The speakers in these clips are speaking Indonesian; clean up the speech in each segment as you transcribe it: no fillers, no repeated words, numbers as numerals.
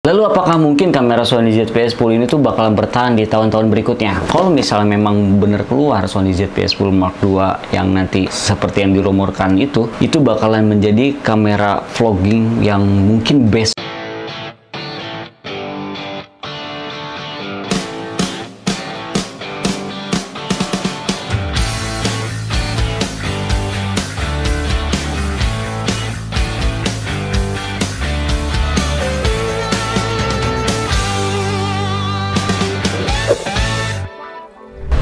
Lalu apakah mungkin kamera Sony ZV-10 ini tuh bakalan bertahan di tahun-tahun berikutnya? Kalau misalnya memang benar keluar Sony ZV-10 Mark II yang nanti seperti yang dirumorkan itu bakalan menjadi kamera vlogging yang mungkin best.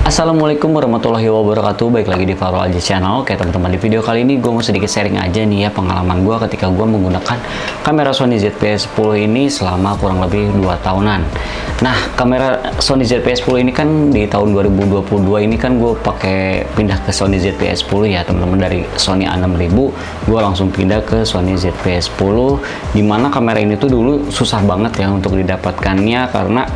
Assalamualaikum warahmatullahi wabarakatuh. Baik lagi di Farul Aziz Channel. Oke teman-teman, di video kali ini gue mau sedikit sharing aja nih ya pengalaman gue ketika gue menggunakan kamera Sony ZV-10 ini selama kurang lebih 2 tahunan. Nah, kamera Sony ZV-10 ini kan di tahun 2022 ini kan gue pakai pindah ke Sony ZV-10 ya teman-teman. Dari Sony A6000 gue langsung pindah ke Sony ZV-10, dimana kamera ini tuh dulu susah banget ya untuk didapatkannya karena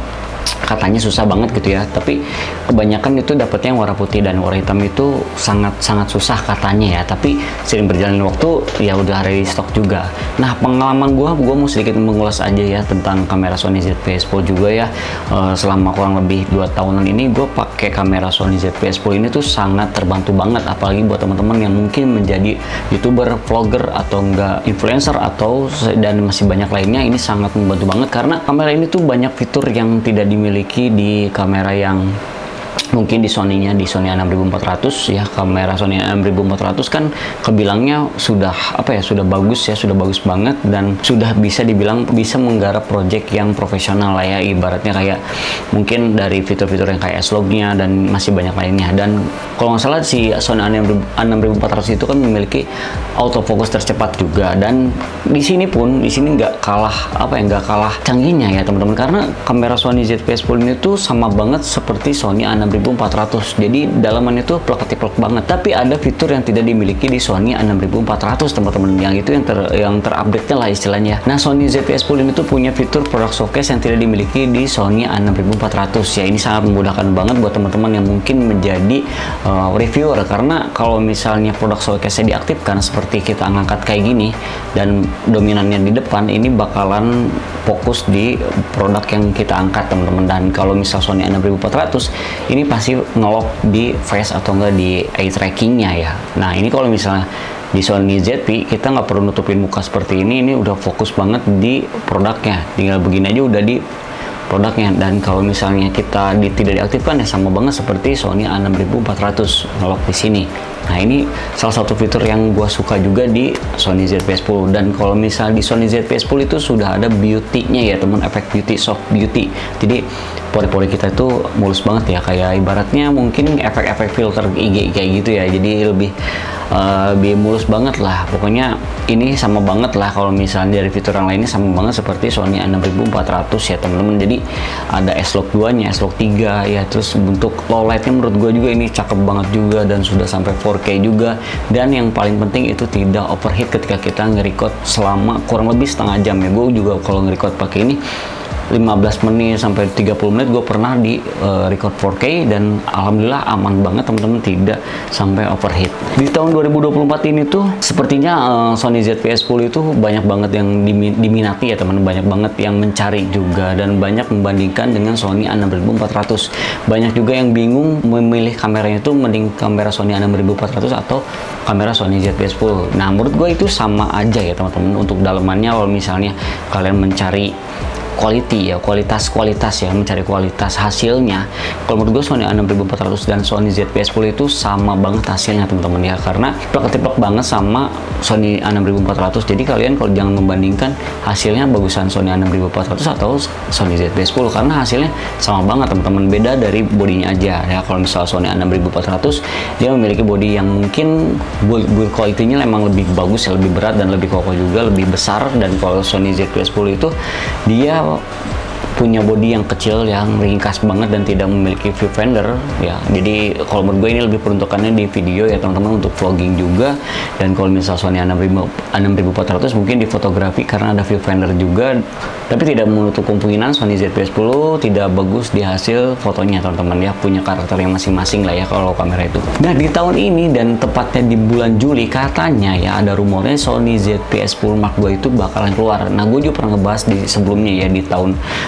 katanya susah banget gitu ya, tapi kebanyakan itu dapetnya warna putih dan warna hitam itu sangat susah katanya ya, tapi sering berjalan waktu ya udah ada di stok juga. Nah, pengalaman gua mau sedikit mengulas aja ya tentang kamera Sony ZV-10 juga ya. Selama kurang lebih 2 tahunan ini gue pakai kamera Sony ZV-10 ini tuh sangat terbantu banget, apalagi buat teman-teman yang mungkin menjadi YouTuber, vlogger atau enggak influencer atau dan masih banyak lainnya. Ini sangat membantu banget karena kamera ini tuh banyak fitur yang tidak dimiliki di kamera yang mungkin di Sony-nya, di Sony A6400 ya. Kamera Sony A6400 kan kebilangnya sudah apa ya, sudah bagus ya, sudah bagus banget dan sudah bisa dibilang bisa menggarap project yang profesional lah ya, ibaratnya kayak mungkin dari fitur-fitur yang kayak S-Log-nya dan masih banyak lainnya. Dan kalau nggak salah si Sony A6400 itu kan memiliki autofocus tercepat juga, dan di sini nggak kalah apa ya, nggak kalah canggihnya ya teman-teman, karena kamera Sony ZV-10 ini tuh sama banget seperti Sony A6400. Jadi dalamannya tuh plek-plek banget, tapi ada fitur yang tidak dimiliki di Sony A6400 teman-teman, yang itu yang terupdate-nya lah istilahnya. Nah, Sony ZV-10 ini tuh punya fitur product showcase yang tidak dimiliki di Sony A6400 ya. Ini sangat memudahkan banget buat teman-teman yang mungkin menjadi reviewer, karena kalau misalnya product showcase-nya diaktifkan seperti kita ngangkat kayak gini dan dominannya di depan, ini bakalan fokus di produk yang kita angkat teman-teman. Dan kalau misal Sony A6400 ini pasti nge-lock di face atau enggak di eye trackingnya ya. Nah, ini kalau misalnya di Sony ZV kita nggak perlu nutupin muka seperti ini udah fokus banget di produknya, tinggal begini aja udah di produknya. Dan kalau misalnya kita tidak diaktifkan ya sama banget seperti Sony A6400 nge-lock di sini. Nah, ini salah satu fitur yang gua suka juga di Sony ZV-10. Dan kalau misal di Sony ZV-10 itu sudah ada beauty-nya ya teman, efek beauty, soft beauty. Jadi pori-pori kita itu mulus banget ya, kayak ibaratnya mungkin efek-efek filter IG kayak gitu ya. Jadi lebih mulus banget lah. Pokoknya ini sama banget lah kalau misalnya dari fitur yang lainnya sama banget seperti Sony A6400 ya teman-teman. Jadi ada S-Log 2-nya, S-Log 3 ya. Terus bentuk low light-nya menurut gue juga ini cakep banget juga dan sudah sampai 4K juga. Dan yang paling penting itu tidak overheat ketika kita nge-record selama kurang lebih setengah jam ya. Gue juga kalau nge-record pakai ini 15 menit sampai 30 menit gue pernah di record 4K dan alhamdulillah aman banget teman-teman, tidak sampai overheat. Di tahun 2024 ini tuh sepertinya Sony ZV-10 itu banyak banget yang diminati ya teman, banyak banget yang mencari juga dan banyak membandingkan dengan Sony A6400. Banyak juga yang bingung memilih kameranya itu mending kamera Sony A6400 atau kamera Sony ZV-10. Nah, menurut gue itu sama aja ya teman-teman. Untuk dalamannya kalau misalnya kalian mencari quality ya, kualitas ya, mencari kualitas hasilnya, kalau menurut gue Sony A6400 dan Sony ZV-10 itu sama banget hasilnya teman-teman ya, karena plek-plek banget sama Sony A6400. Jadi kalian kalau jangan membandingkan hasilnya bagusan Sony A6400 atau Sony ZV-10, karena hasilnya sama banget teman-teman. Beda dari bodinya aja ya. Kalau misal Sony A6400 dia memiliki body yang mungkin build quality-nya emang lebih bagus ya, lebih berat dan lebih kokoh juga, lebih besar. Dan kalau Sony ZV-10 itu dia punya bodi yang kecil, yang ringkas banget dan tidak memiliki viewfinder ya. Jadi kalau menurut gue ini lebih peruntukannya di video ya teman-teman, untuk vlogging juga. Dan kalau misal Sony A6400 mungkin di fotografi karena ada viewfinder juga, tapi tidak menutup kemungkinan Sony ZV-10 tidak bagus di hasil fotonya teman-teman ya, punya karakter yang masing-masing lah ya kalau kamera itu. Nah di tahun ini dan tepatnya di bulan Juli katanya ya ada rumornya Sony ZV-10 Mark II itu bakalan keluar. Nah gue juga pernah ngebahas di sebelumnya ya,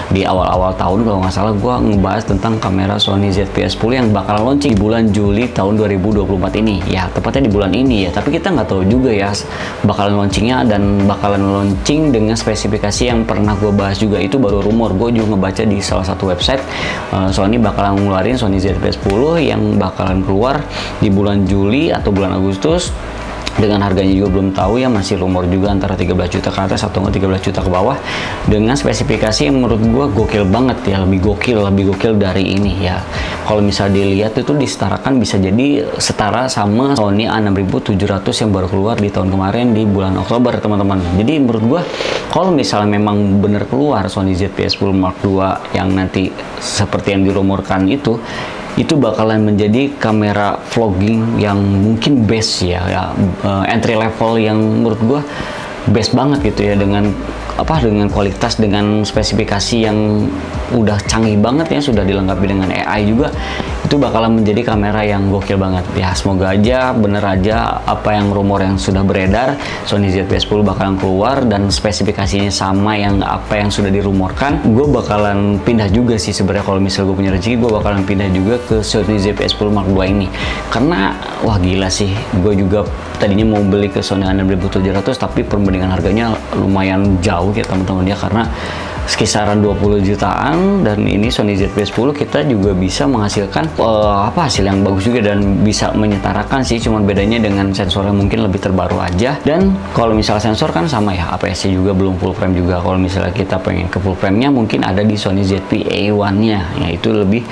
di awal-awal tahun kalau nggak salah gue ngebahas tentang kamera Sony ZV-10 yang bakalan launching di bulan Juli tahun 2024 ini ya, tepatnya di bulan ini ya. Tapi kita nggak tahu juga ya bakalan launchingnya, dan bakalan launching dengan spesifikasi yang pernah gue bahas juga, itu baru rumor. Gue juga ngebaca di salah satu website Sony bakalan ngeluarin Sony ZV-10 yang bakalan keluar di bulan Juli atau bulan Agustus, dengan harganya juga belum tahu ya, masih rumor juga antara 13 juta ke atas atau 13 juta ke bawah, dengan spesifikasi yang menurut gua gokil banget ya, lebih gokil dari ini ya. Kalau misal dilihat itu disetarakan, bisa jadi setara sama Sony A6700 yang baru keluar di tahun kemarin di bulan Oktober teman-teman. Jadi menurut gua kalau misalnya memang bener keluar Sony ZV-10 Mark II yang nanti seperti yang dirumorkan itu bakalan menjadi kamera vlogging yang mungkin best ya, entry level yang menurut gua best banget gitu ya, dengan kualitas, dengan spesifikasi yang udah canggih banget ya, sudah dilengkapi dengan AI juga. Itu bakalan menjadi kamera yang gokil banget ya. Semoga aja bener aja apa yang rumor yang sudah beredar, Sony ZV-10 bakalan keluar dan spesifikasinya sama yang apa yang sudah dirumorkan. Gue bakalan pindah juga sih sebenarnya, kalau misal gue punya rezeki gue bakalan pindah juga ke Sony ZV-10 Mark II ini, karena wah gila sih. Gue juga tadinya mau beli ke Sony A6700 tapi perbandingan harganya lumayan jauh ya teman-teman ya, karena sekisaran 20 jutaan, dan ini Sony ZV-10 kita juga bisa menghasilkan hasil yang bagus juga dan bisa menyetarakan sih, cuman bedanya dengan sensornya mungkin lebih terbaru aja. Dan kalau misalnya sensor kan sama ya, APS-nya juga belum full frame juga. Kalau misalnya kita pengen ke full frame-nya mungkin ada di Sony ZV-A1-nya ya, itu lebih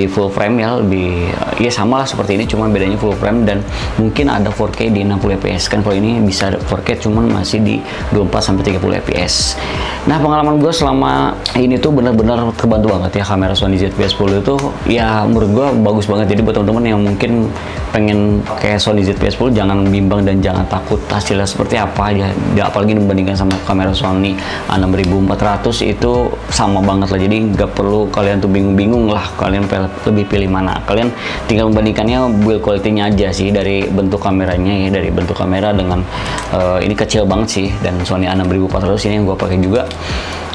full frame ya, lebih ya sama lah seperti ini, cuman bedanya full frame dan mungkin ada 4K di 60 fps kan. Kalau ini bisa 4K cuman masih di 24-30 fps. Nah pengalaman gue selama ini tuh benar-benar terbantu banget ya, kamera Sony ZV-10 itu ya menurut gue bagus banget. Jadi buat teman-teman yang mungkin pengen kayak Sony ZV-10 jangan bimbang dan jangan takut hasilnya seperti apa aja ya, apalagi dibandingkan sama kamera Sony A6400 itu sama banget lah. Jadi nggak perlu kalian tuh bingung-bingung lah kalian lebih pilih mana, kalian tinggal membandingkannya build quality-nya aja sih, dari bentuk kameranya ya, dari bentuk kamera dengan ini kecil banget sih, dan Sony A6400 ini yang gue pakai juga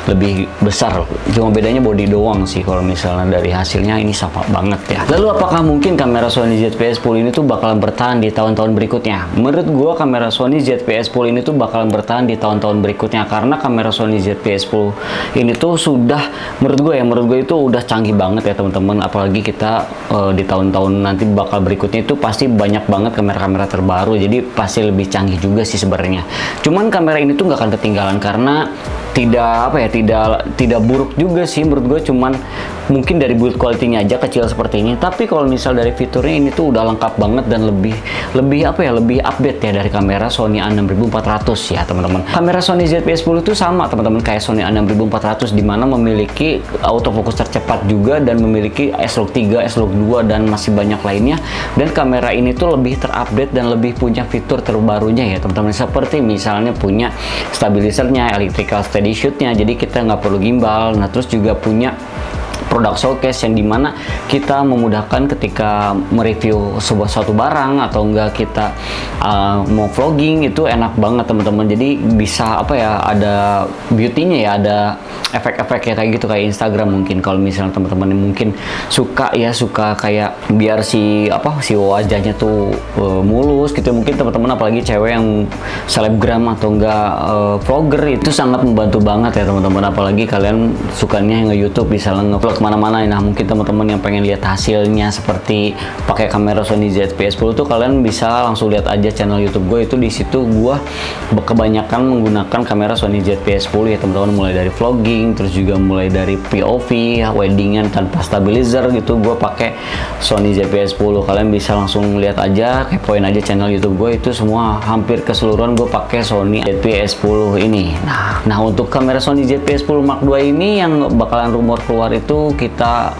lebih besar, cuma bedanya body doang sih. Kalau misalnya dari hasilnya ini sama banget ya. Lalu apakah mungkin kamera Sony ZV-10 ini tuh bakalan bertahan di tahun-tahun berikutnya? Menurut gua kamera Sony ZV-10 ini tuh bakalan bertahan di tahun-tahun berikutnya, karena kamera Sony ZV-10 ini tuh sudah menurut gue itu udah canggih banget ya teman-teman. Apalagi kita di tahun-tahun nanti bakal berikutnya itu pasti banyak banget kamera-kamera terbaru, jadi pasti lebih canggih juga sih sebenarnya. Cuman kamera ini tuh nggak akan ketinggalan, karena tidak buruk juga sih menurut gue, cuman mungkin dari build quality-nya aja kecil seperti ini. Tapi kalau misal dari fiturnya ini tuh udah lengkap banget dan lebih update ya dari kamera Sony A6400 ya teman-teman. Kamera Sony ZV-10 itu sama teman-teman kayak Sony A6400, dimana memiliki autofocus tercepat juga dan memiliki S-Log 3, S-Log 2 dan masih banyak lainnya. Dan kamera ini tuh lebih terupdate dan lebih punya fitur terbarunya ya teman-teman, seperti misalnya punya stabilizernya, electrical steady shoot-nya, jadi kita nggak perlu gimbal. Nah terus juga punya product showcase yang dimana kita memudahkan ketika mereview suatu barang atau enggak kita mau vlogging, itu enak banget teman-teman. Jadi bisa ada beauty-nya ya, ada efek-efek kayak gitu kayak Instagram mungkin. Kalau misalnya teman-teman mungkin suka kayak biar si wajahnya tuh mulus gitu, mungkin teman-teman apalagi cewek yang selebgram atau enggak vlogger, itu sangat membantu banget ya teman-teman. Apalagi kalian sukanya nge-YouTube misalnya nge-vlog kemana-mana. Nah, mungkin teman-teman yang pengen lihat hasilnya seperti pakai kamera Sony ZV-E10 tuh kalian bisa langsung lihat aja channel YouTube gue. Itu di situ gue kebanyakan menggunakan kamera Sony ZV-E10 ya teman-teman, mulai dari vlogging, terus juga mulai dari POV, weddingan tanpa stabilizer gitu, gue pakai Sony ZV-E10. Kalian bisa langsung lihat aja, kepoin aja channel YouTube gue, itu semua hampir keseluruhan gue pakai Sony ZV-E10 ini. Nah, untuk kamera Sony ZV-E10 Mark II ini yang bakalan rumor keluar itu kita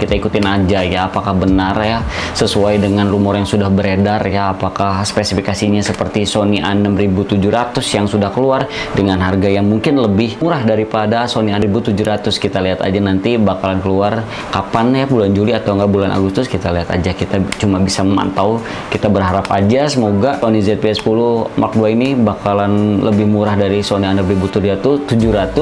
ikutin aja ya, apakah benar ya sesuai dengan rumor yang sudah beredar ya, apakah spesifikasinya seperti Sony A6700 yang sudah keluar dengan harga yang mungkin lebih murah daripada Sony A1700. Kita lihat aja nanti bakalan keluar kapan ya, bulan Juli atau enggak bulan Agustus, kita lihat aja, kita cuma bisa memantau. Kita berharap aja semoga Sony ZV-E10 Mark II ini bakalan lebih murah dari Sony A6700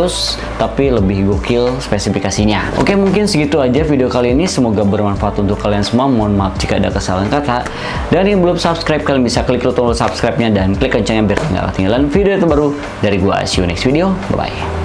tapi lebih gokil spesifikasinya. Oke, mungkin segitu aja video kali ini, semoga bermanfaat untuk kalian semua. Mohon maaf jika ada kesalahan kata. Dan yang belum subscribe, kalian bisa klik tombol subscribe-nya dan klik loncengnya biar nggak ketinggalan video terbaru dari gua. See you next video, bye bye.